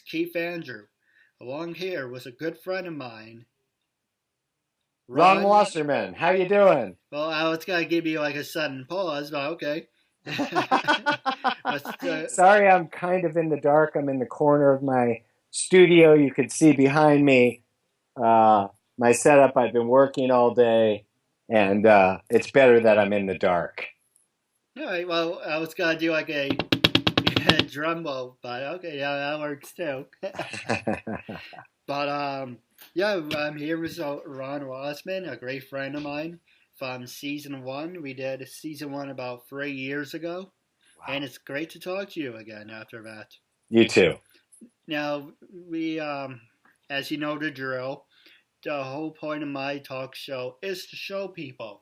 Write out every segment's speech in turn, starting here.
Keith Andrew. Along here was a good friend of mine, Ron Ron. Wasserman, how you doing? Well, I was gonna give you like a sudden pause, but okay. but, Sorry, I'm kind of in the dark. I'm in the corner of my studio. You could see behind me my setup. I've been working all day, and it's better that I'm in the dark. all right. Well, I was gonna do like a drum roll, but okay, yeah, that works too. But yeah, I'm here with Ron Wasserman, a great friend of mine from season one. We did season one about 3 years ago, and it's great to talk to you again after that. You too. Now we, as you know the drill, the whole point of my talk show is to show people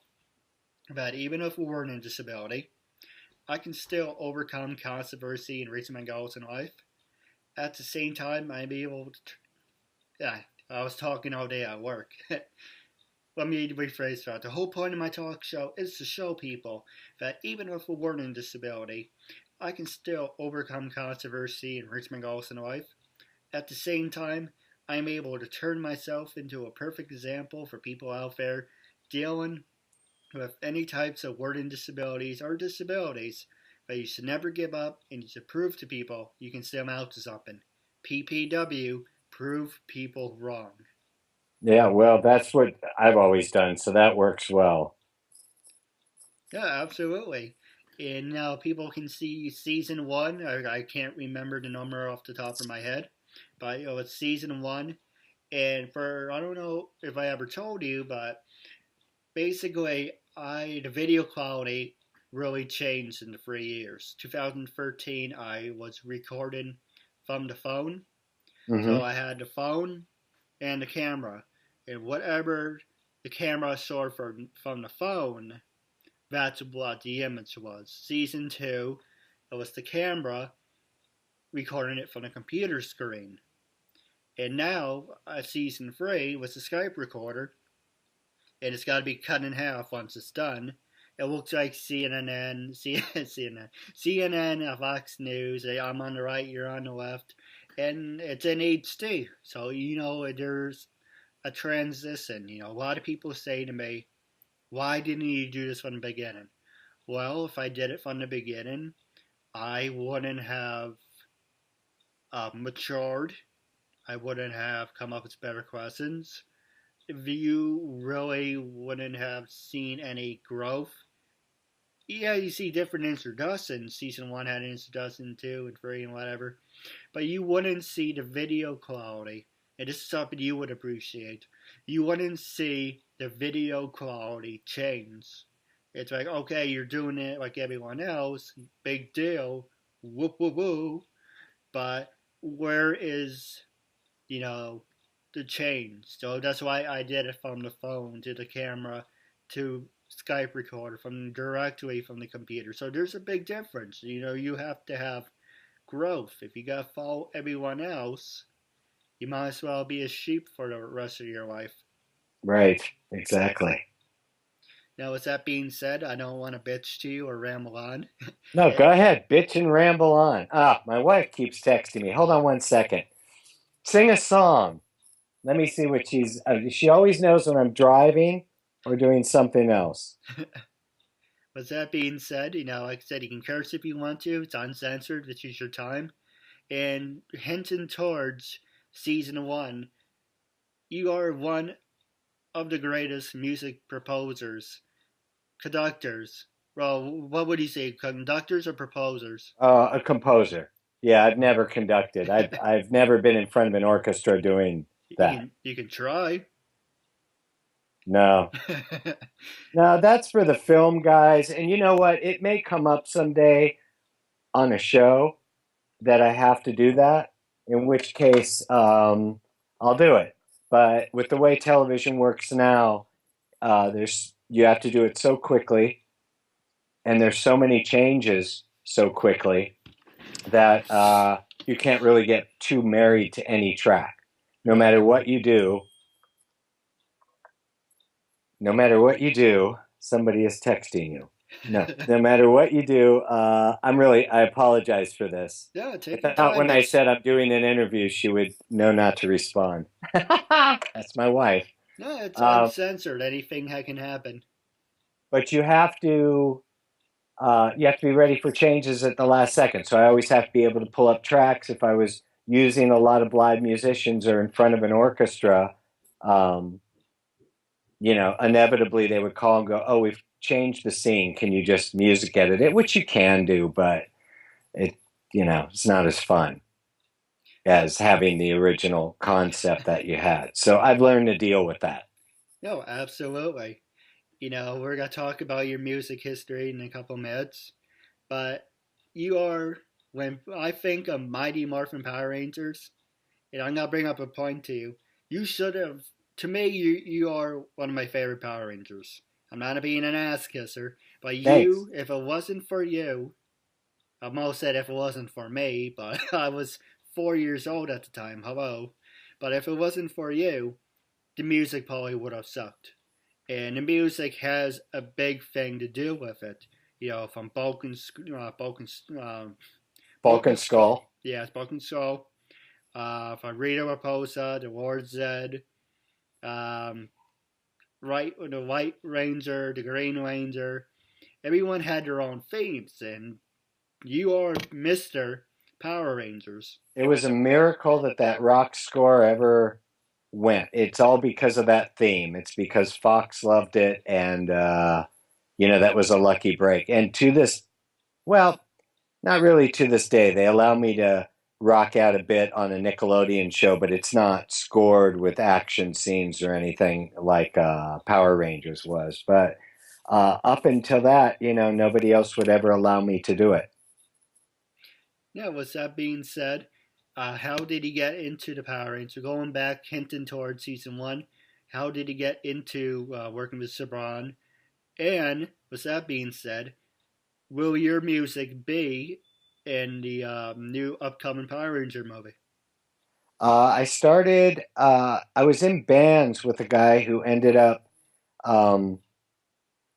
that even if we're in a disability, I can still overcome controversy and reach my goals in life. At the same time, I'm able to. Yeah, I was talking all day at work. Let me rephrase that. The whole point of my talk show is to show people that even with a learning disability, I can still overcome controversy and reach my goals in life. At the same time, I'm able to turn myself into a perfect example for people out there dealing with any types of learning disabilities or disabilities. But you should never give up, and you should prove to people you can still amount to something. PPW, prove people wrong. Yeah, well, that's what I've always done, so that works well. Yeah, absolutely. And now people can see season one. I can't remember the number off the top of my head, but it's season one. And for I don't know if I ever told you, but basically, the video quality really changed in the 3 years. 2013, I was recording from the phone, Mm-hmm. so I had the phone and the camera, and whatever the camera saw from the phone, that's what the image was. Season two, it was the camera recording it from the computer screen. And now, season three was the Skype recorder, and it's got to be cut in half once it's done. It looks like CNN, Fox News. I'm on the right, you're on the left, and it's in HD. So there's a transition. A lot of people say to me, "Why didn't you do this from the beginning?" Well, if I did it from the beginning, I wouldn't have matured. I wouldn't have come up with better questions. You really wouldn't have seen any growth. Yeah, you see different introductions. Season 1 had an introduction, 2, and 3, and whatever. But you wouldn't see the video quality. And this is something you would appreciate. You wouldn't see the video quality change. It's like, okay, you're doing it like everyone else. Big deal. Whoop, whoop, whoop. But where is, you know, the change? So that's why I did it from the phone to the camera to Skype recorder from directly from the computer. So there's a big difference. You have to have growth. If you gotta follow everyone else, you might as well be a sheep for the rest of your life. Right, exactly. Now, with that being said, I don't want to bitch to you or ramble on. No, go ahead, bitch and ramble on. Ah, my wife keeps texting me. Hold on one second. Sing a song. Let me see what she always knows when I'm driving or doing something else. With that being said, like I said, you can curse if you want to. It's uncensored. This is your time. And hinting towards season one, you are one of the greatest music proposers, conductors. Well, what would you say, conductors or proposers? A composer. Yeah, I've never conducted. I've never been in front of an orchestra doing that. You can try. No. No, that's for the film guys. And you know what? It may come up someday on a show that I have to do that, in which case I'll do it. But with the way television works now, you have to do it so quickly, and there's so many changes so quickly that you can't really get too married to any track. No matter what you do, somebody is texting you. No, no matter what you do, I apologize for this. Yeah, I take your thought time. when I said I'm doing an interview, she would know not to respond. That's my wife. No, it's Uh, uncensored. Anything that can happen. but you have to be ready for changes at the last second. So I always have to be able to pull up tracks if I was using a lot of live musicians or in front of an orchestra. Um, inevitably they would call and go, "Oh, we've changed the scene. Can you just music edit it?" Which you can do, but it, it's not as fun as having the original concept that you had. So I've learned to deal with that. No, absolutely. We're gonna talk about your music history in a couple minutes, but you are when I think of Mighty Morphin Power Rangers, and I'm gonna bring up a point to you. You should have. To me, you are one of my favorite Power Rangers. I'm not being an ass kisser, but Thanks. you, if it wasn't for you, I almost said if it wasn't for me, but I was 4 years old at the time. Hello, but if it wasn't for you, the music probably would have sucked. And the music has a big thing to do with it. From Vulcan Broken Skull, Skull. yeah, it's Broken Skull. From Rita Raposa, the Lord Zed, um, right, the White Ranger, the Green Ranger. Everyone had their own themes, and you are Mister Power Rangers. It was a miracle that rock score ever went. It's all because of that theme. It's because Fox loved it, and that was a lucky break. And well, not really to this day. They allow me to rock out a bit on a Nickelodeon show, but it's not scored with action scenes or anything like Power Rangers was. But up until that, nobody else would ever allow me to do it. Yeah, with that being said, how did he get into the Power Rangers? Going back, hinting towards season one, how did he get into working with Sabran? And with that being said, will your music be in the new upcoming Power Ranger movie? I was in bands with a guy who ended up um,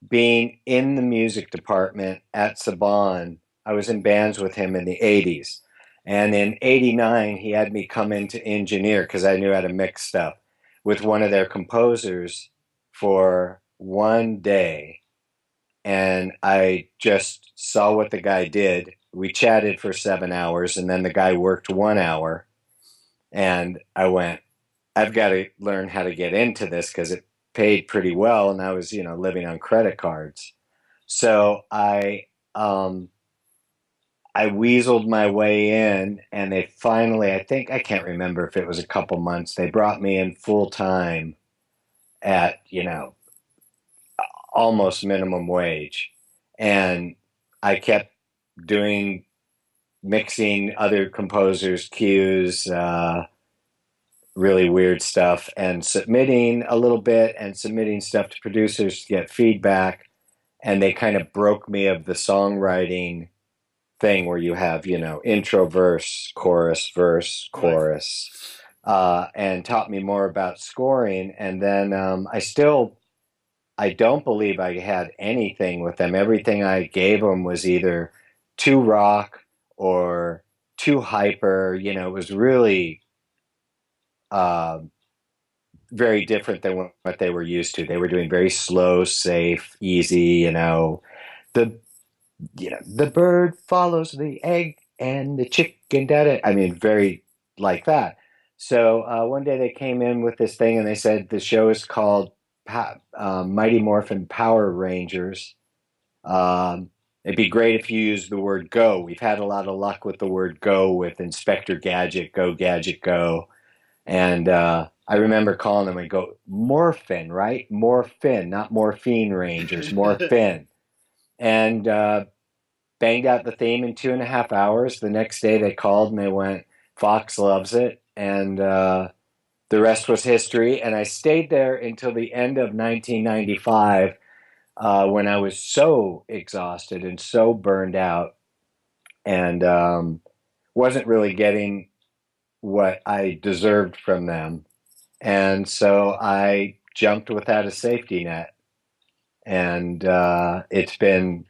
being in the music department at Saban. I was in bands with him in the 80s. And in 89, he had me come in to engineer because I knew how to mix stuff with one of their composers for one day. And I just saw what the guy did. We chatted for 7 hours, and then the guy worked 1 hour. And I went, I've got to learn how to get into this because it paid pretty well. And I was, living on credit cards. So I weaseled my way in, and they finally, I can't remember if it was a couple months, they brought me in full time at, almost minimum wage. And I kept doing mixing other composers' cues, really weird stuff, and submitting a little bit and submitting stuff to producers to get feedback. And they kind of broke me of the songwriting thing where you have, intro, verse, Right. chorus, and taught me more about scoring. And then I don't believe I had anything with them. Everything I gave them was either too rock or too hyper. It was really uh, very different than what they were used to. They were doing very slow, safe, easy, the the bird follows the egg and the chicken I mean, very like that. So one day they came in with this thing and they said the show is called Mighty Morphin Power Rangers. It'd be great if you use the word go. We've had a lot of luck with the word go with Inspector Gadget, go Gadget, go. And I remember calling them and go, Morphin, right? Morphin, not Morphine Rangers, Morphin. And banged out the theme in 2.5 hours. The next day they called and they went, Fox loves it. And the rest was history. And I stayed there until the end of 1995 when I was so exhausted and so burned out and wasn't really getting what I deserved from them. And so I jumped without a safety net. and it's been,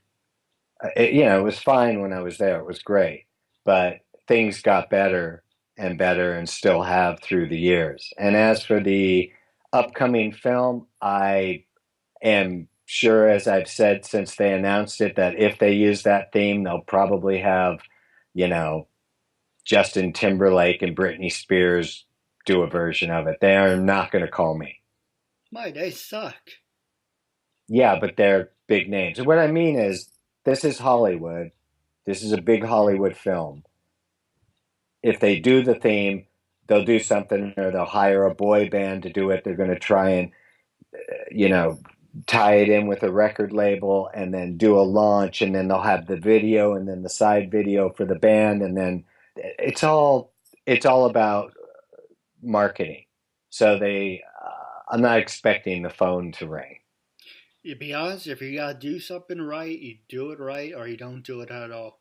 it was fine when I was there. It was great, but things got better and better, and still have through the years. And as for the upcoming film, I am sure, as I've said since they announced it, that if they use that theme, they'll probably have, you know, Justin Timberlake and Britney Spears do a version of it. They are not going to call me. My, they suck. Yeah, but they're big names. And what I mean is, this is Hollywood. This is a big Hollywood film. If they do the theme, they'll do something, or they'll hire a boy band to do it. They're going to try and, you know, tie it in with a record label, and then do a launch, and then they'll have the video, and then the side video for the band, and then it's all about marketing. So I'm not expecting the phone to ring. To be honest, if you gotta do something right, you do it right, or you don't do it at all.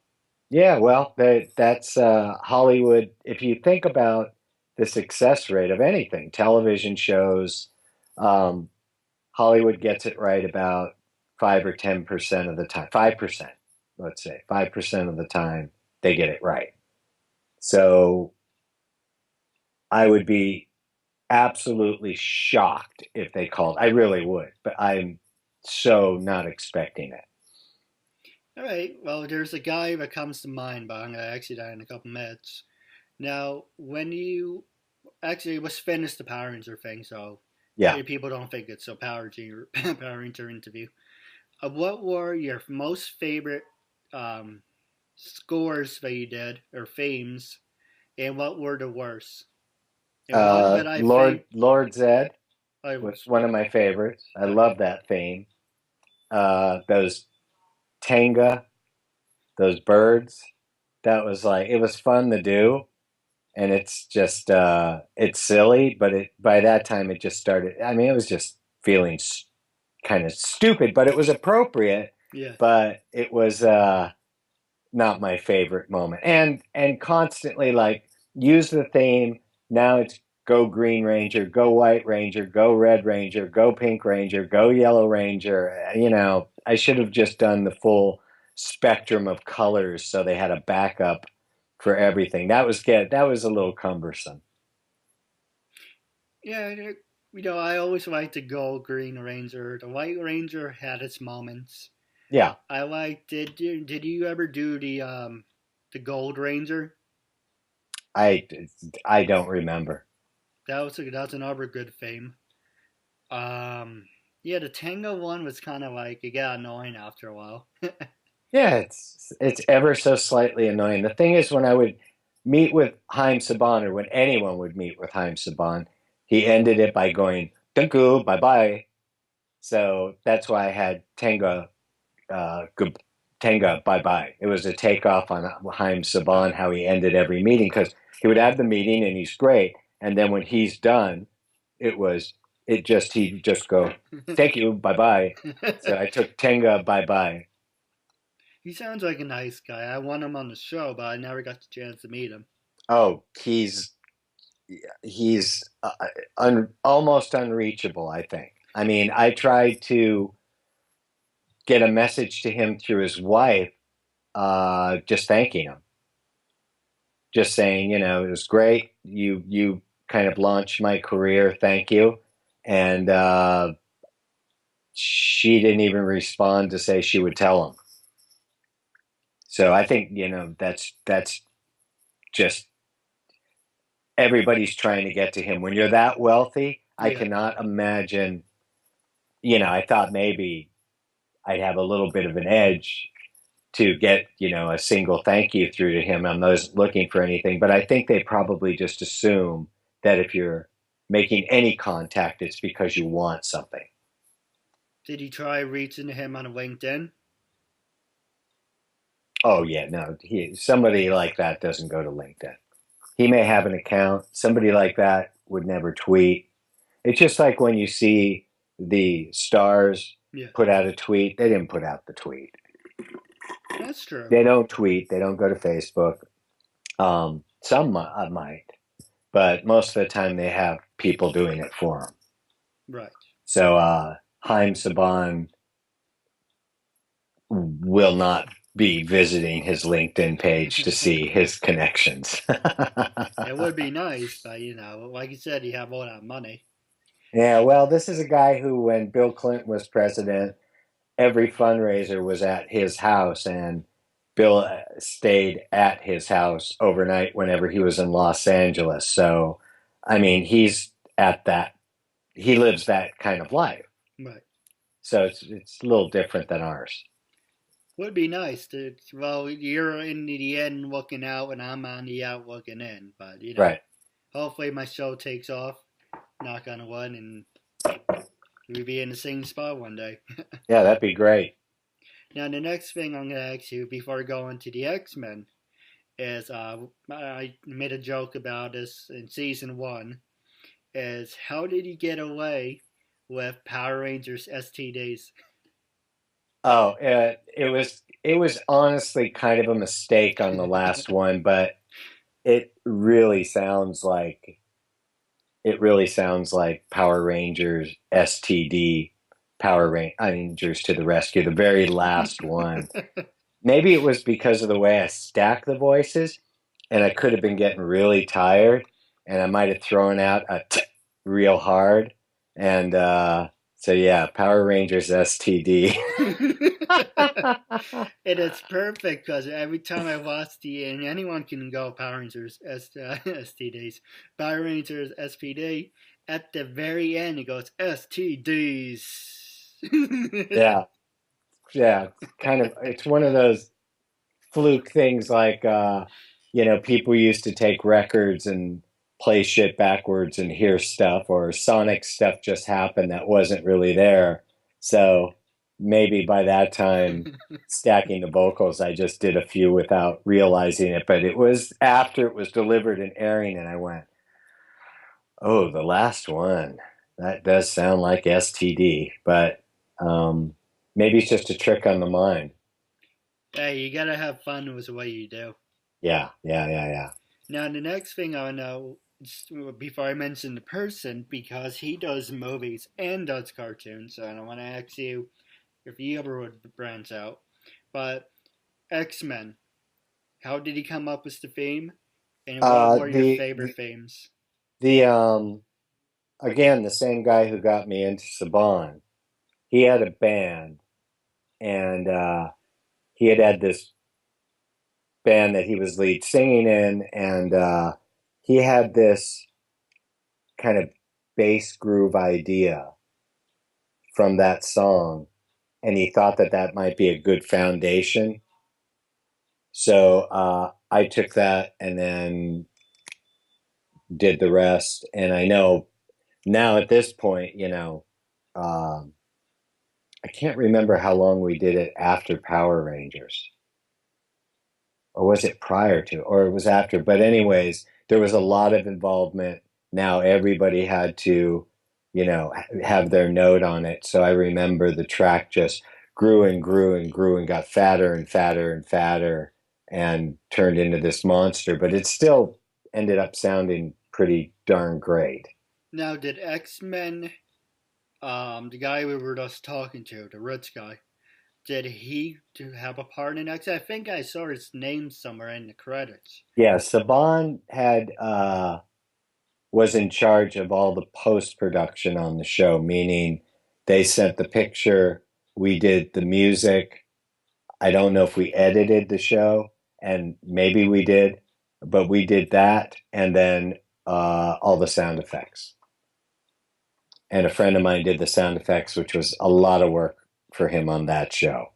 Yeah, well, that's Hollywood. If you think about the success rate of anything, television shows, um, Hollywood gets it right about 5 or 10% of the time. 5%, let's say, 5% of the time they get it right. So I would be absolutely shocked if they called. I really would, but I'm so not expecting it. All right. Well, there's a guy that comes to mind, but I'm gonna ask you that in a couple minutes. Now, when you actually let's finish the Power Ranger thing, so Yeah. people don't think it's a Power Ranger Power Ranger interview. What were your most favorite um, scores that you did or themes, and what were the worst? And one that I think Lord Zed I was was one of my favorites. I okay. love that theme. Those Tenga, those birds. That was like, it was fun to do, and it's just it's silly, but it by that time it just started. I mean, it was just feeling kind of stupid, but it was appropriate. Yeah. But it was not my favorite moment. And constantly, like, use the theme. Now it's go Green Ranger, go White Ranger, go Red Ranger, go Pink Ranger, go Yellow Ranger. I should have just done the full spectrum of colors so they had a backup for everything. That was a little cumbersome. Yeah, I always liked the Gold Green Ranger. The White Ranger had its moments. Yeah, I liked. Did you ever do the Gold Ranger? I I don't remember. That's another good theme. Um, yeah, the Tango one was kind of like it got annoying after a while. Yeah, it's ever so slightly annoying. The thing is, when I would meet with Haim Saban, or when anyone would meet with Haim Saban, he ended it by going "Thank you, bye bye." So that's why I had good, Tenga, bye bye. It was a takeoff on Haim Saban, how he ended every meeting, because he would have the meeting and he's great, and then when he's done, it was he'd just go "Thank you, bye bye." So I took Tenga, bye bye. He sounds like a nice guy. I want him on the show, but I never got the chance to meet him. Oh, he's almost unreachable, I think. I mean, I tried to get a message to him through his wife, just thanking him, just saying, it was great. You kind of launched my career. Thank you. And she didn't even respond to say she would tell him. So I think, that's just everybody's trying to get to him. When you're that wealthy, I Yeah. cannot imagine. I thought maybe I'd have a little bit of an edge to get, a single thank you through to him. I'm not looking for anything, but I think they probably just assume that if you're making any contact, it's because you want something. Did you try reaching him on LinkedIn? Oh yeah, no, somebody like that doesn't go to LinkedIn. He may have an account. Somebody like that would never tweet. It's just like when you see the stars Yeah, put out a tweet. They didn't put out the tweet. that's true. They don't tweet. They don't go to Facebook. Some might, but most of the time they have people doing it for them. Right. So Haim Saban will not be visiting his LinkedIn page to see his connections. It would be nice, but like you said, you have all that money. Yeah, well, this is a guy who, when Bill Clinton was president, every fundraiser was at his house, and Bill stayed at his house overnight whenever he was in Los Angeles. So, I mean, he's at that, he lives that kind of life. Right. So it's a little different than ours. Would be nice to, well, you're in the end looking out and I'm on the out looking in. But, Right. hopefully my show takes off, knock on wood, and we'll be in the same spot one day. Yeah, that'd be great. Now, the next thing I'm going to ask you before going to the X-Men is, I made a joke about this in season 1, is how did he get away with Power Rangers STDs? Oh, it was honestly kind of a mistake on the last one, but it really sounds like Power Rangers STD, Rangers to the rescue, the very last one. Maybe it was because of the way I stacked the voices, and I could have been getting really tired, and I might have thrown out a real hard, and so yeah, Power Rangers STD. And it's perfect because every time I watch and anyone can go Power Rangers STDs, Power Rangers SPD, at the very end it goes STDs. Yeah, yeah, kind of. It's one of those fluke things, like people used to take records and play shit backwards and hear stuff, or sonic stuff just happened that wasn't really there. So maybe by that time, stacking the vocals, I just did a few without realizing it. But it was after it was delivered and airing, and I went, "Oh, the last one. That does sound like STD." But maybe it's just a trick on the mind. Hey, you gotta have fun with what you do. Yeah, yeah, yeah, yeah. Now, the next thing I know, before I mention the person, because he does movies and does cartoons, so I don't want to ask you if you ever would branch out. But X-Men, how did he come up with the theme? And what Uh, were your the favorite themes? the again, the same guy who got me into Saban, he had a band, and he had this band that he was lead singing in, and he had this kind of bass groove idea from that song, and he thought that that might be a good foundation. So I took that and then did the rest. And I know now at this point, um, I can't remember how long we did it after Power Rangers, or was it prior to, or it was after. But anyways, there was a lot of involvement. Now everybody had to, have their note on it. So I remember the track just grew and grew and grew and got fatter and fatter and fatter and turned into this monster. But it still ended up sounding pretty darn great. Now, did X-Men, the guy we were just talking to, the rich guy, did he have a part in X? I think I saw his name somewhere in the credits. Yeah, Saban had was in charge of all the post production on the show, meaning they sent the picture, we did the music. I don't know if we edited the show, and maybe we did, but we did that, and then all the sound effects. And a friend of mine did the sound effects, which was a lot of work for him on that show.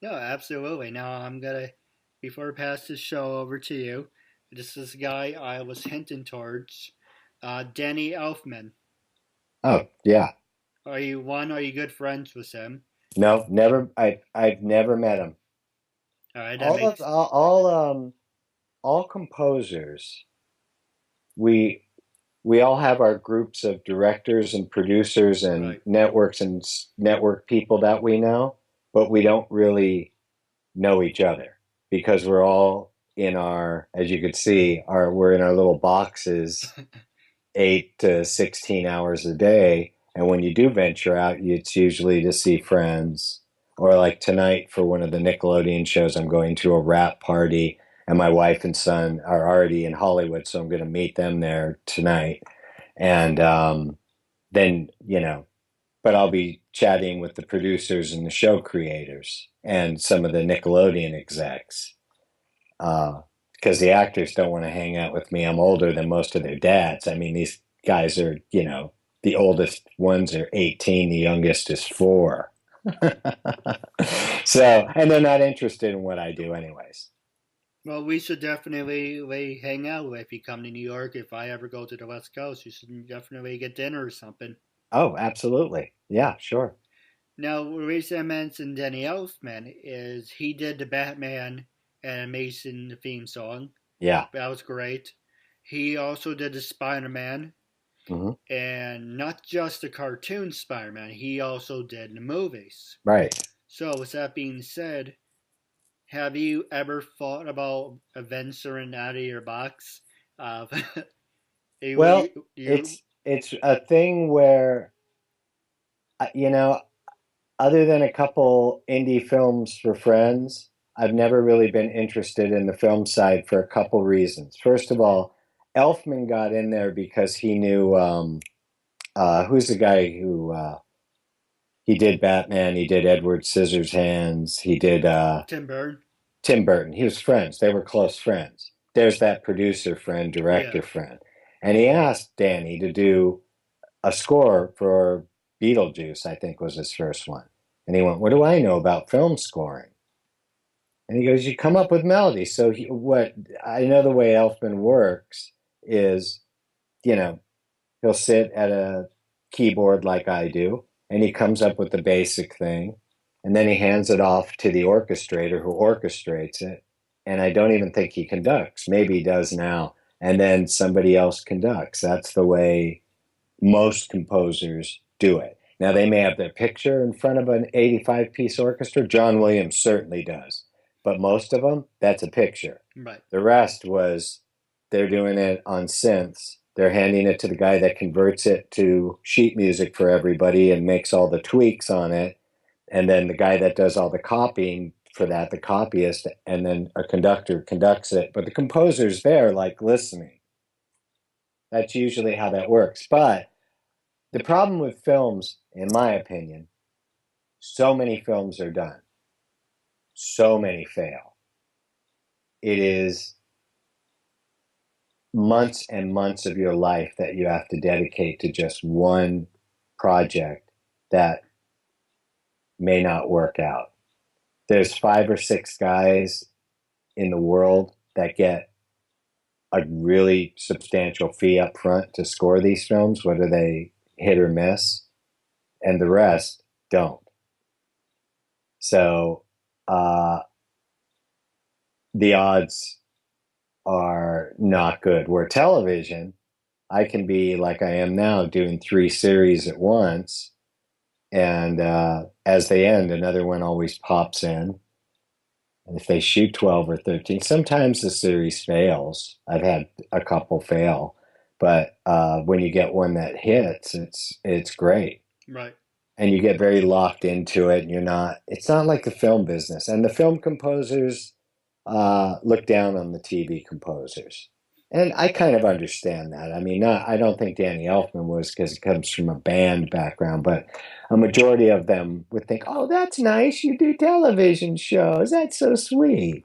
No, absolutely. Now I'm gonna, before I pass this show over to you, this is a guy I was hinting towards, Danny Elfman. Oh yeah, Are you good friends with him? no, never. I've never met him. All right, that All of makes all composers, we we all have our groups of directors and producers and right. networks and network people that we know, but we don't really know each other because we're all in our, as you could see, we're in our little boxes 8 to 16 hours a day. And when you do venture out, it's usually to see friends Or like tonight for one of the Nickelodeon shows, I'm going to a rap party, and my wife and son are already in Hollywood, so I'm going to meet them there tonight. And then, but I'll be chatting with the producers and the show creators and some of the Nickelodeon execs. Because the actors don't want to hang out with me. I'm older than most of their dads. I mean, these guys are, the oldest ones are 18, the youngest is 4. So, and they're not interested in what I do anyways. Well, we should definitely hang out if you come to New York. If I ever go to the West Coast, you should definitely get dinner or something. Oh, absolutely. Yeah, sure. Now, the reason I mentioned Danny Elfman is he did the Batman animation theme song. Yeah. That was great. He also did the Spider-Man, Mm-hmm. and not just the cartoon Spider-Man. He also did the movies. Right. So, with that being said, have you ever thought about venturing out of your box? Uh, Well, you it's a thing where, you know, other than a couple indie films for friends, I've never really been interested in the film side for a couple reasons. First of all, Elfman got in there because he knew who's the guy who he did Batman, he did Edward Scissorhands, he did Tim Burton? Tim Burton. He was friends. They were close friends. There's that producer friend, Yeah. director friend. And he asked Danny to do a score for Beetlejuice, I think was his first one. And he went, "What do I know about film scoring?" And he goes, "You come up with melodies." So what I know the way Elfman works is, you know, he'll sit at a keyboard like I do, and he comes up with the basic thing, and then he hands it off to the orchestrator who orchestrates it. And I don't even think he conducts. Maybe he does now. And then somebody else conducts. That's the way most composers do it. Now, they may have their picture in front of an 85-piece orchestra. John Williams certainly does. But most of them, that's a picture. Right. The rest was they're doing it on synths. They're handing it to the guy that converts it to sheet music for everybody and makes all the tweaks on it. And then the guy that does all the copying for that, the copyist, and then a conductor conducts it. But the composer's there, like listening. That's usually how that works. But the problem with films, in my opinion, so many films are done, so many fail. It is months and months of your life that you have to dedicate to just one project that may not work out. There's 5 or 6 guys in the world that get a really substantial fee up front to score these films, whether they hit or miss, and the rest don't. So the odds are not good. Where television, I can be like I am now, doing 3 series at once, and as they end, another one always pops in. And if they shoot 12 or 13, sometimes the series fails. I've had a couple fail, but when you get one that hits, it's great. Right. And you get very locked into it, and it's not like the film business. And the film composers look down on the TV composers. And I kind of understand that. I mean, I don't think Danny Elfman was, because he comes from a band background, but a majority of them would think, "Oh, that's nice. You do television shows. That's so sweet."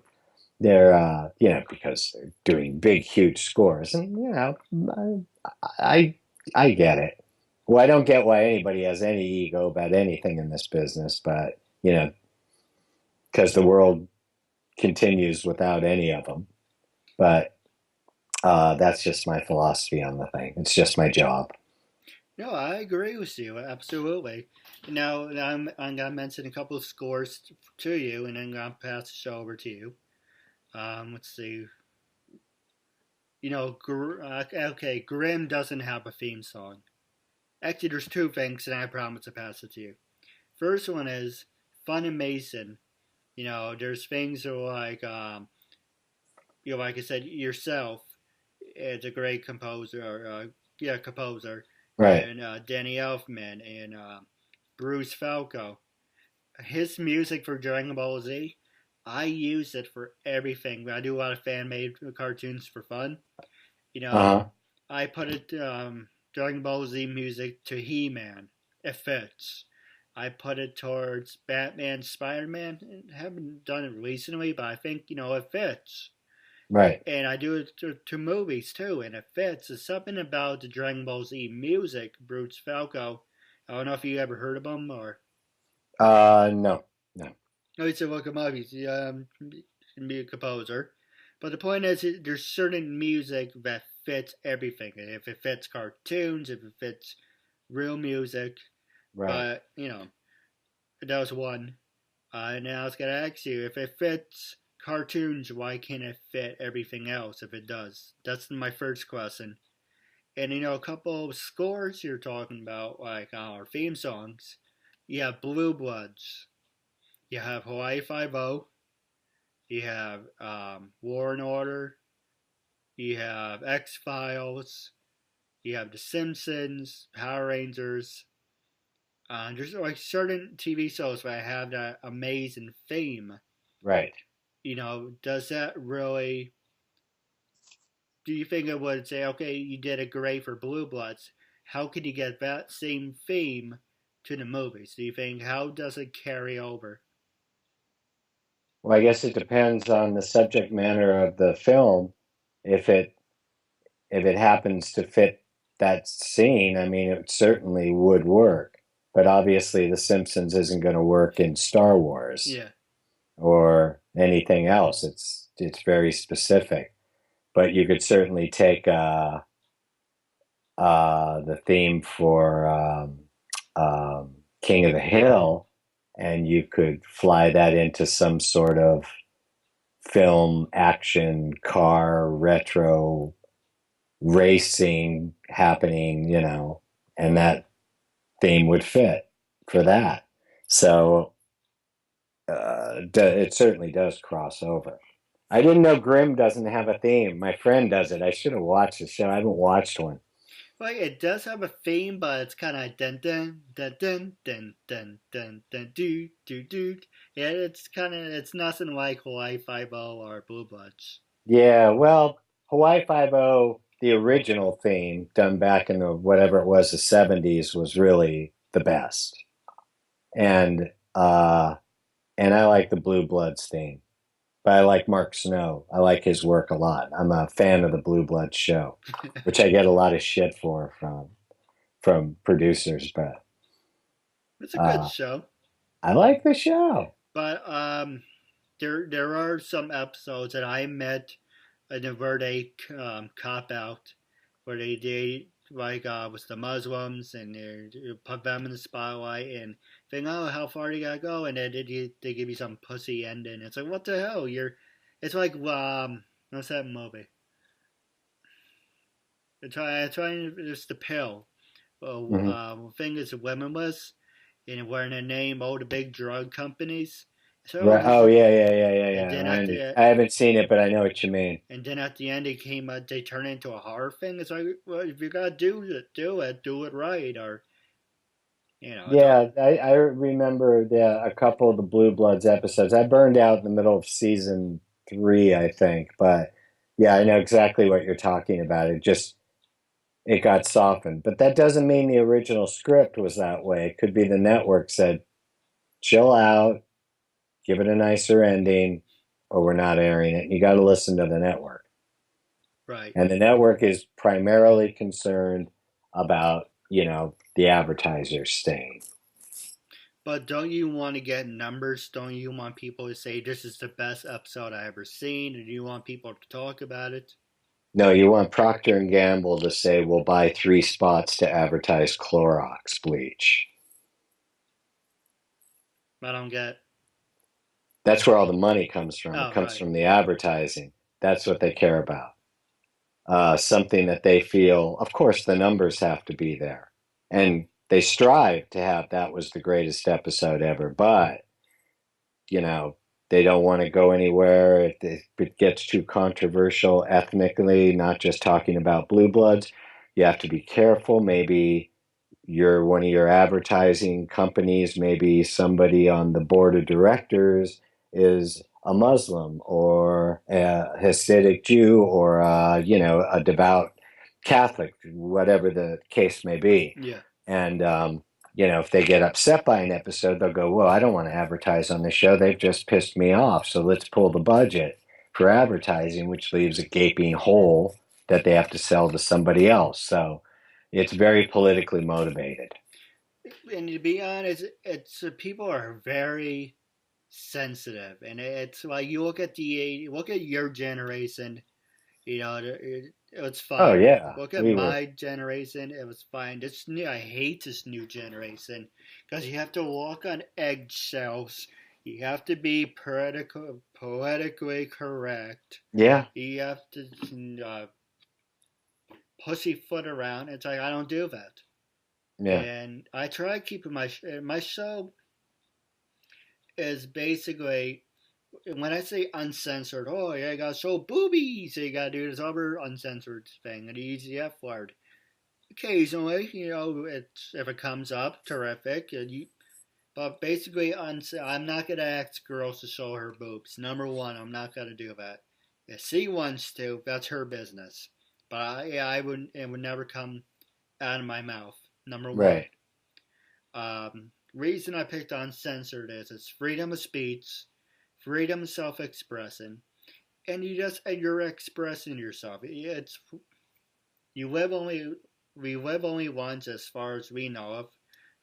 They're, because they're doing big, huge scores. And, I get it. Well, I don't get why anybody has any ego about anything in this business, but, because the world continues without any of them. But that's just my philosophy on the thing. It's just my job. No, I agree with you absolutely. Now I'm gonna mention a couple of scores to you, and then I'm gonna pass the show over to you. Let's see. Okay, Grimm doesn't have a theme song. Actually, there's 2 things, and I promise to pass it to you. First one is Fun and Mason. There's things that are like, like I said, yourself is a great composer, composer, Right. and Danny Elfman and Bruce Falco. his music for Dragon Ball Z, I use it for everything. I do a lot of fan made cartoons for fun. You know, Uh-huh. I put it Dragon Ball Z music to He Man. It fits. I put it towards Batman, Spider Man. Haven't done it recently, but I think it fits. Right. And I do it to movies too, and it fits. There's something about the Dragon Ball Z music, Bruce Falco. I don't know if you ever heard of him or. No. No. No, he's a look him up. He's can be a composer. But the point is, there's certain music that fits everything. And if it fits cartoons, if it fits real music, Right. but that was one. Now I was gonna ask you if it fits cartoons, why can't it fit everything else? If it does, that's my first question. And a couple of scores you're talking about, like our theme songs. You have Blue Bloods. You have Hawaii Five O. You have War and Order. You have X Files. You have The Simpsons, Power Rangers. There's like certain TV shows where I have that amazing theme. Right. Does that really? Do you think it would say, okay, you did it great for Blue Bloods? How could you get that same theme to the movies? Do you think how does it carry over? Well, I guess it depends on the subject matter of the film. If it happens to fit that scene, I mean, it certainly would work. But obviously, The Simpsons isn't going to work in Star Wars Yeah, or anything else. It's very specific. But you could certainly take the theme for King of the Hill, and you could fly that into some sort of film, action, car, retro racing happening, and that theme would fit for that. So it certainly does cross over. I didn't know Grimm doesn't have a theme. My friend does it. I should have watched the show. I haven't watched one. well, it does have a theme, but it's kind of dun dun dun dun dun dun dun dun do do do. Yeah, it's nothing like Hawaii Five O or Blue Bloods. Yeah, well, Hawaii Five O, the original theme done back in the whatever it was, the 70s, was really the best. And and I like the Blue Bloods theme. But I like Mark Snow. I like his work a lot. I'm a fan of the Blue Bloods show, which I get a lot of shit for from producers, but It's a good uh, show, I like the show. but there are some episodes that I met in a verdict cop out where they did like was the Muslims and they put them in the spotlight and think, oh, how far do you gotta go? And then they give you some pussy ending. It's like, what the hell? It's like what's that movie? Trying just the pill. Well, Mhm. thing is Limitless, and we're in a name all the big drug companies. So Right. this Oh is, yeah, yeah, yeah, yeah, and yeah. then at the I haven't seen it, but I know what you mean. and then at the end they turn it into a horror thing. It's like, well, if you gotta do it right, or it's all. Yeah, I remember a couple of the Blue Bloods episodes. I burned out in the middle of season three, I think, but yeah, I know exactly what you're talking about. It got softened, but that doesn't mean the original script was that way. It could be the network said, chill out, give it a nicer ending, or we're not airing it. You got to listen to the network. Right. And the network is primarily concerned about, the advertisers staying. But don't you want to get numbers? Don't you want people to say this is the best episode I ever seen? And you want people to talk about it? No, you want Procter and Gamble to say we'll buy 3 spots to advertise Clorox bleach. I don't get. That's where all the money comes from. It Oh, comes right. from the advertising. That's what they care about. Something that they feel, of course, the numbers have to be there. And they strive to have that was the greatest episode ever. But, you know, they don't want to go anywhere. If it gets too controversial ethnically, not just talking about blue bloods, you have to be careful. Maybe you're one of your advertising companies, maybe somebody on the board of directors is a Muslim or a Hasidic Jew or a devout Catholic, whatever the case may be. Yeah. And if they get upset by an episode, they'll go, "Well, I don't want to advertise on the show. They've just pissed me off. So let's pull the budget for advertising," which leaves a gaping hole that they have to sell to somebody else. So it's very politically motivated. And to be honest, it's people are very sensitive, and it's like you look at your generation. It was Oh fine. yeah, Look at we were. my generation; it was fine. This new, I hate this new generation because you have to walk on eggshells. You have to be poetically correct. Yeah, You have to pussyfoot around. It's like I don't do that, yeah. and I try keeping my show is basically when I say uncensored. Oh yeah, you gotta show boobies. So you gotta do this other uncensored thing and use the F word. Occasionally, if it comes up, terrific. But basically, I'm not gonna ask girls to show her boobs. Number one, I'm not gonna do that. If she wants to, that's her business. But I wouldn't. It would never come out of my mouth. Number one. Right. Reason I picked uncensored is it's freedom of speech, freedom of self-expression, and you're expressing yourself. It's you live only we live only once, as far as we know of,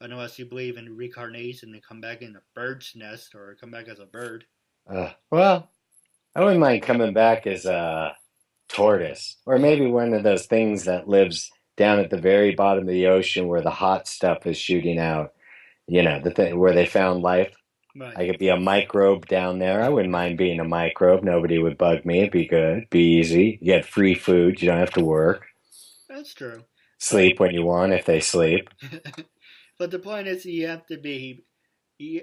unless you believe in reincarnation and come back in a bird's nest or come back as a bird. Well, I wouldn't mind coming back as a tortoise, or maybe one of those things that lives down at the very bottom of the ocean where the hot stuff is shooting out. The thing where they found life. Right. I could be a microbe down there. I wouldn't mind being a microbe. Nobody would bug me. It'd be good. Be easy. You get free food. You don't have to work. That's true. But Sleep when you want if they sleep. but the point is, you have to be. You,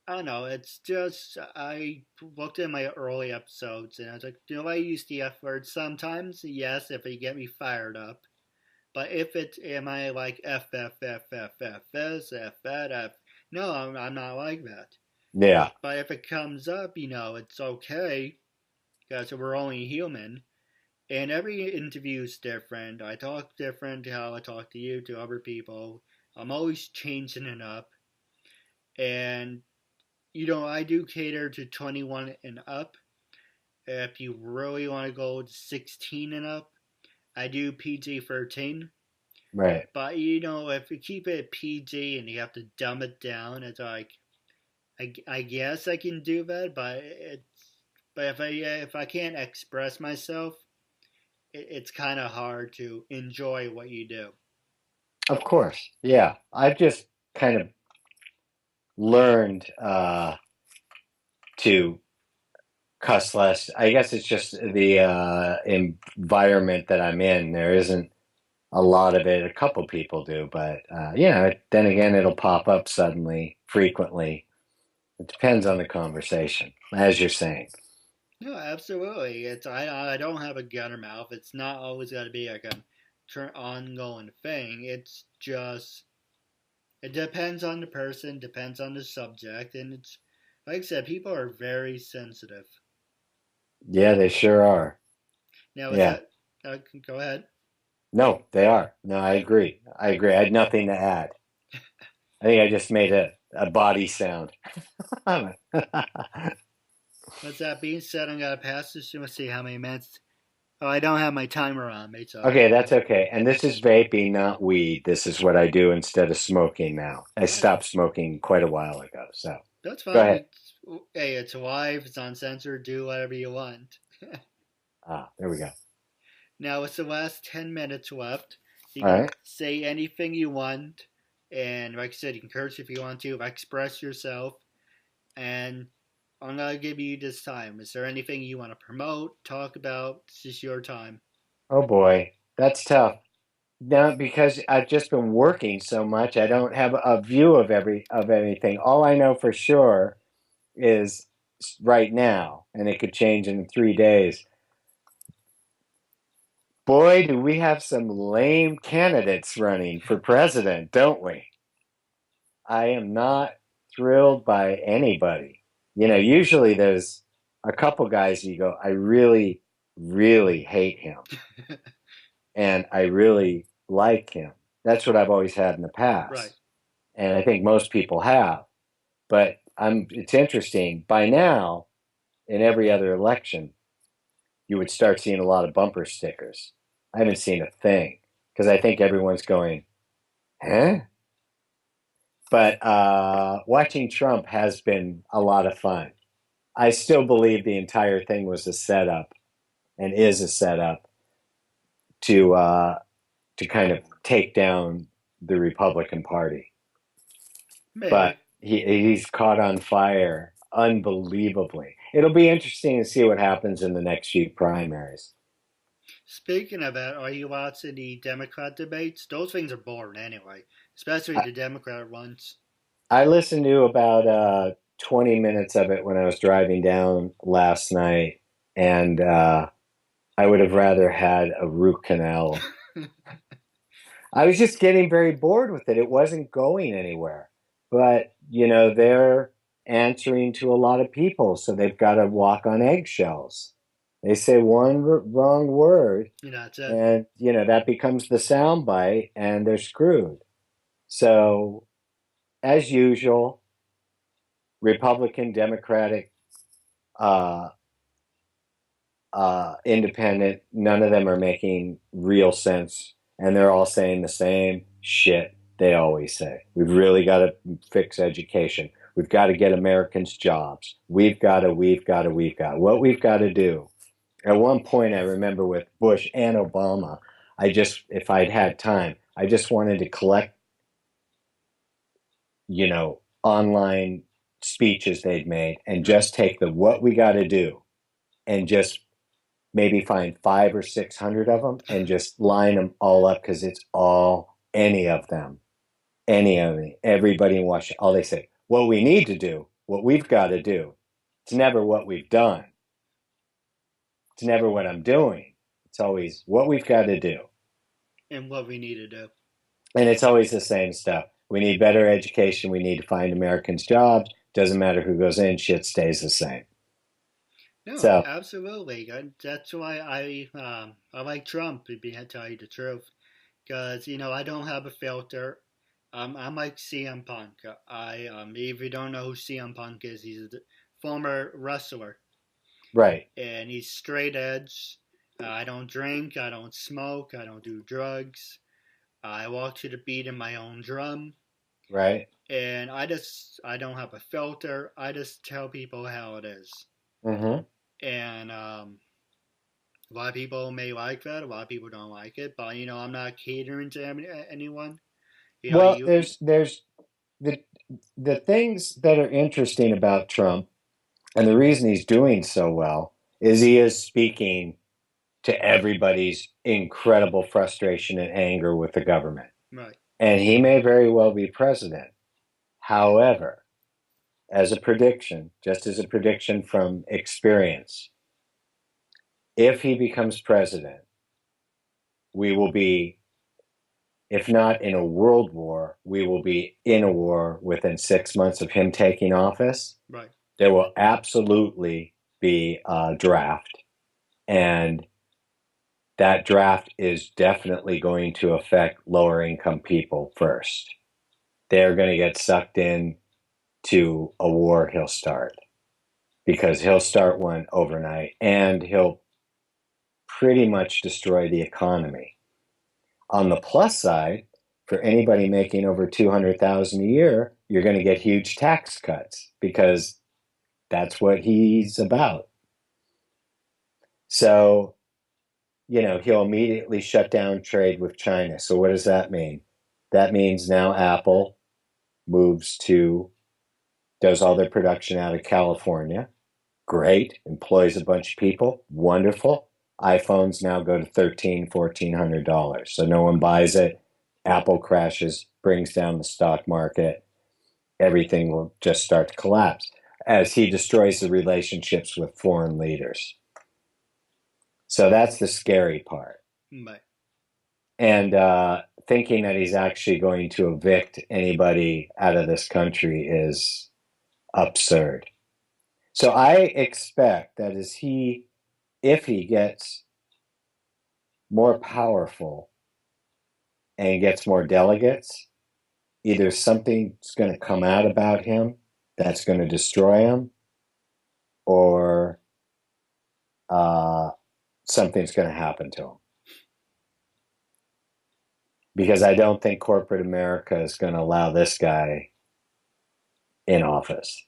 I don't know. It's just I looked at my early episodes and I was like, do I use the F word sometimes? Yes, if it get me fired up. But if it's am I like f that f? No, I'm not like that. Yeah, But if it comes up, it's okay because we're only human. And every interview is different. I talk different to how I talk to you, to other people. I'm always changing it up. And I do cater to 21 and up. If you really want to go to 16 and up, I do PG-13. right. But if you keep it PG and you have to dumb it down, it's like I guess I can do that, but if I can't express myself, it's kind of hard to enjoy what you do. Of course. Yeah. I've just kind of learned to cuss less. I guess it's just the environment that I'm in. There isn't a lot of it. A couple people do, but then again, it'll pop up suddenly, frequently. It depends on the conversation, as you're saying. No, absolutely. It's I don't have a gunner mouth. It's not always got to be like a ongoing thing. It's just it depends on the person, depends on the subject, and it's like I said, people are very sensitive. Yeah, they sure are. Now, is Yeah. that? Go ahead. No, they are. No, I agree. I agree. I had nothing to add. I think I just made a body sound. With that being said, I'm gonna pass this. Let's see how many minutes. Oh, I don't have my timer on, mate. So Okay, that's okay. And this is vaping, not weed. This is what I do instead of smoking now. I stopped smoking quite a while ago. So that's go fine. ahead. Hey, it's live. It's uncensored. Do whatever you want. There we go. Now it's the last 10 minutes left. You All can right. say anything you want, and like I said, you can curse if you want to. Express yourself, and I'm gonna give you this time. Is there anything you want to promote, talk about? It's just your time. Oh boy, that's tough. No, because I've just been working so much, I don't have a view of anything. All I know for sure is right now, and it could change in 3 days. Boy, do we have some lame candidates running for president, don't we? I am not thrilled by anybody. Usually there's a couple guys you go, I really, really hate him, and I really like him. That's what I've always had in the Right. past. And I think most people have. But it's interesting. By now, in every other election, you would start seeing a lot of bumper stickers. I haven't seen a thing because I think everyone's going, huh? But watching Trump has been a lot of fun. I still believe the entire thing was a setup and is a setup to kind of take down the Republican Party. But Maybe. he's caught on fire unbelievably. It'll be interesting to see what happens in the next few primaries. Speaking of that, are you watching the Democrat debates? Those things are boring anyway, especially I, the Democrat ones. I listened to about 20 minutes of it when I was driving down last night, and I would have rather had a root canal. I was just getting very bored with it. It wasn't going anywhere. But, they're answering to a lot of people, so they've got to walk on eggshells. They say one wrong word, That's it. and, that becomes the soundbite, and they're screwed. So, as usual, Republican, Democratic, uh, independent, none of them are making real sense. And they're all saying the same shit they always say. We've really got to fix education. We've got to get Americans jobs. We've got to, we've got to, we've got. What we've got to do. At one point, I remember with Bush and Obama, if I'd had time, I just wanted to collect, online speeches they'd made and Right. just take the what we got to do and just maybe find 500 or 600 of them and just line them all up because it's all any of them, everybody in Washington. All they say, what we need to do, what we've got to do. It's never what we've done. It's never what I'm doing. It's always what we've got to do. And what we need to do. And it's always the same stuff. We need better education. We need to find Americans jobs. Doesn't matter who goes in, shit stays the same. No, So, absolutely. That's why I like Trump. To tell you the truth, because I don't have a filter. I'm like CM Punk. If you don't know who CM Punk is, he's a former wrestler, right, and he's straight edge. I don't drink. I don't smoke. I don't do drugs. I walk to the beat in my own drum, right. and I don't have a filter. I just tell people how it is, Mm-hmm. and a lot of people may like that. A lot of people don't like it, but I'm not catering to anyone. Well, You there's the things that are interesting about Trump, and the reason he's doing so well is he is speaking to everybody's incredible frustration and anger with the government. right, And he may very well be president. However, as a prediction, just as a prediction from experience, if he becomes president, we will be, if not in a world war, we will be in a war within 6 months of him taking office. right. There will absolutely be a draft, and that draft is definitely going to affect lower income people first. They're going to get sucked in to a war he'll start because he'll start one overnight and he'll pretty much destroy the economy. On the plus side, for anybody making over 200,000 a year, you're going to get huge tax cuts because that's what he's about. So, he'll immediately shut down trade with China. So what does that mean? That means now Apple does all their production out of California. Great, employs a bunch of people. Wonderful. iPhones now go to $1,400. So no one buys it. Apple crashes, brings down the stock market. Everything will just start to collapse as he destroys the relationships with foreign leaders. So that's the scary part. But And thinking that he's actually going to evict anybody out of this country is absurd. So I expect that if he gets more powerful and gets more delegates, either something's going to come out about him that's going to destroy him, or uh, something's going to happen to him. Because I don't think corporate America is going to allow this guy in office.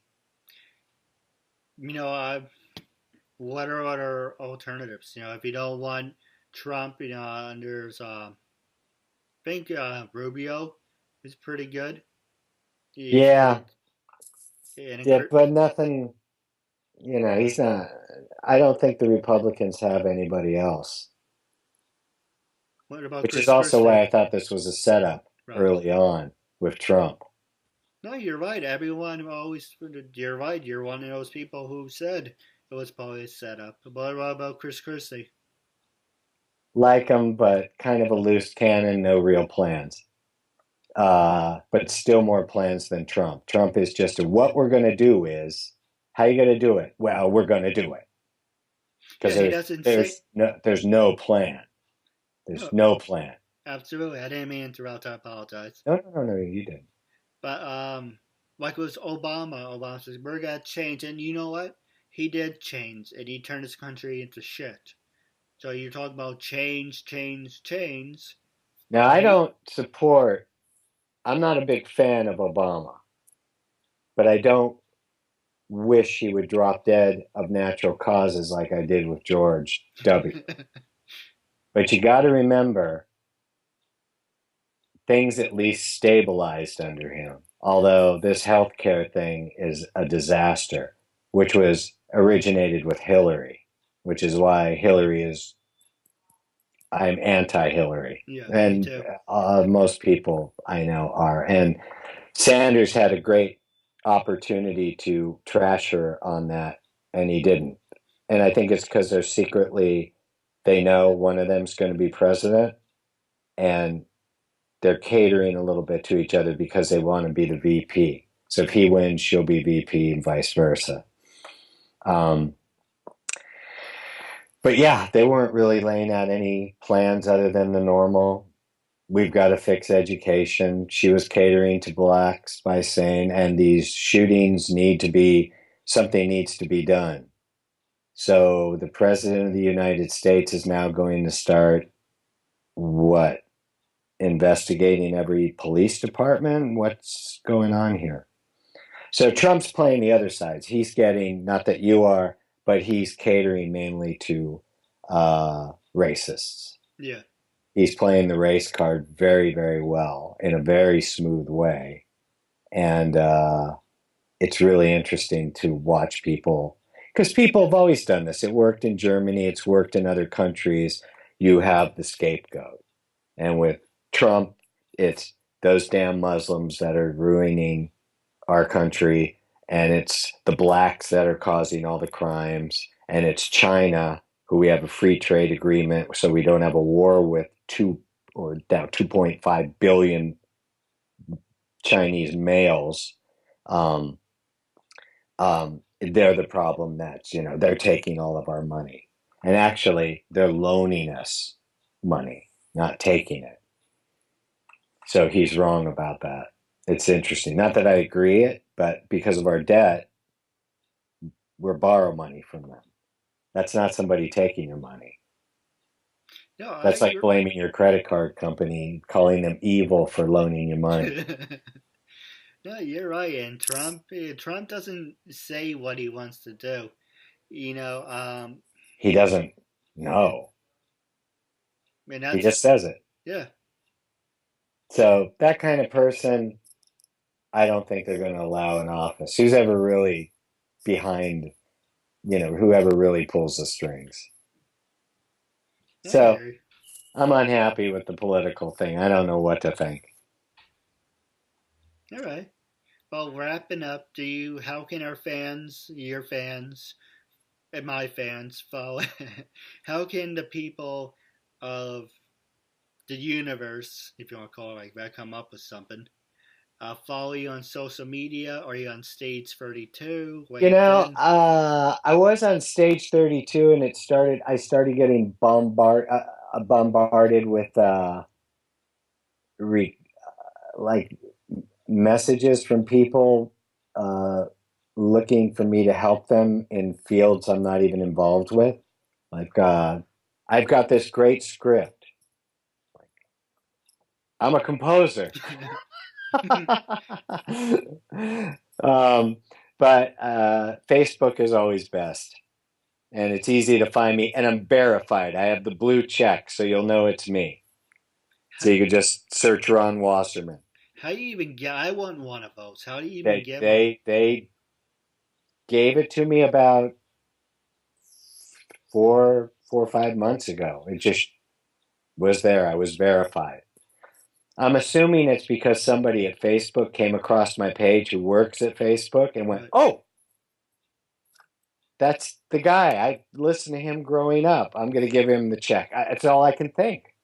What are other alternatives? If you don't want Trump, there's I think Rubio is pretty good. Yeah, And yeah, but nothing, he's not. I don't think the Republicans have anybody else, what about which is Chris also why Christie? I thought this was a setup Right. early on with Trump. No, you're right. Everyone always. You're right. You're one of those people who said it was probably a setup. But what about Chris Christie? Like him, but kind of a loose cannon, no real plans. But still more plans than Trump. Trump is just what we're going to do is, how are you going to do it? Well, we're going to do it. Because Yeah, he doesn't say. there's no plan. There's No, no plan. absolutely. I didn't mean to interrupt. I apologize. No, you didn't. But like it was Obama. Obama says we're gonna change, and you know what? He did change, and he turned his country into shit. So you're talking about change, change, change. Now, So I he, don't support, I'm not a big fan of Obama, but I don't wish he would drop dead of natural causes like I did with George W. But you got to remember, things at least stabilized under him. Although this healthcare thing is a disaster, which was originated with Hillary, which is why I'm anti-Hillary, yeah, me and too. most people I know are. And Sanders had a great opportunity to trash her on that, and he didn't. And I think it's because they know one of them's going to be president, and they're catering a little bit to each other because they want to be the VP. So if he wins, she'll be VP, and vice versa. Um, but yeah, they weren't really laying out any plans other than the normal. We've got to fix education. She was catering to blacks by saying, and these shootings something needs to be done. So the president of the United States is now going to start what? Investigating every police department? What's going on here? So Trump's playing the other sides. He's getting, not that you are, but he's catering mainly to racists. Yeah. He's playing the race card very, very well in a very smooth way. And it's really interesting to watch people, because people have always done this. It worked in Germany, it's worked in other countries. You have the scapegoat. And with Trump, it's those damn Muslims that are ruining our country, and it's the blacks that are causing all the crimes, and it's China, who we have a free trade agreement, so we don't have a war with 2.5 billion Chinese males. Um, they're the problem that's, they're taking all of our money. And actually, they're loaning us money, not taking it. So he's wrong about that. It's interesting. Not that I agree it, but because of our debt, we're borrow money from them. That's not somebody taking your money. No, I That's like agree. blaming your credit card company, calling them evil for loaning you money. No, you're right. And Trump doesn't say what he wants to do. You know, He doesn't know. and He that's just says it. yeah. So that kind of person, I don't think they're going to allow in office. Who's ever really behind, whoever really pulls the strings. I hear So you. I'm unhappy with the political thing. I don't know what to think. All right. Well, wrapping up, how can our fans, your fans, and my fans follow? How can the people of the universe, if you want to call it like that, come up with something. Follow you on social media? Are you on stage 32? LinkedIn? I was on stage 32 and I started getting bombarded with re, like messages from people uh, looking for me to help them in fields I'm not even involved with. Like, I've got this great script. I'm a composer. um, but Facebook is always best. And it's easy to find me. And I'm verified. I have the blue check, so you'll know it's me. So you could just search Ron Wasserman. How do you even get? I want one of those. How do you even They get one? they they gave it to me about 4 or 5 months ago. It just was there. I was verified. I'm assuming it's because somebody at Facebook came across my page who works at Facebook and went, Right. "Oh, that's the guy. I listened to him growing up. I'm going to give him the check." That's all I can think.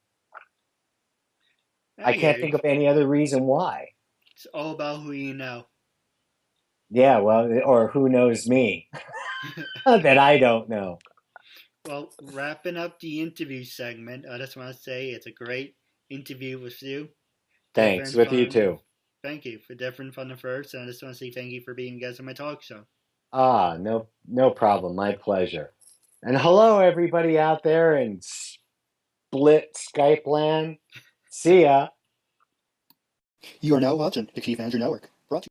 I I hear can't you. think of any other reason why. It's all about who you know. Yeah, well, or who knows me that I don't know. Well, wrapping up the interview segment, I just want to say it's a great interview with you. Thanks. Different With you fun. too. Thank you for different from the first, and I just want to say thank you for being guest on my talk show. No, no problem. My pleasure. And hello, everybody out there in split Skype land. See ya. You are now watching the Keith Andrew Network.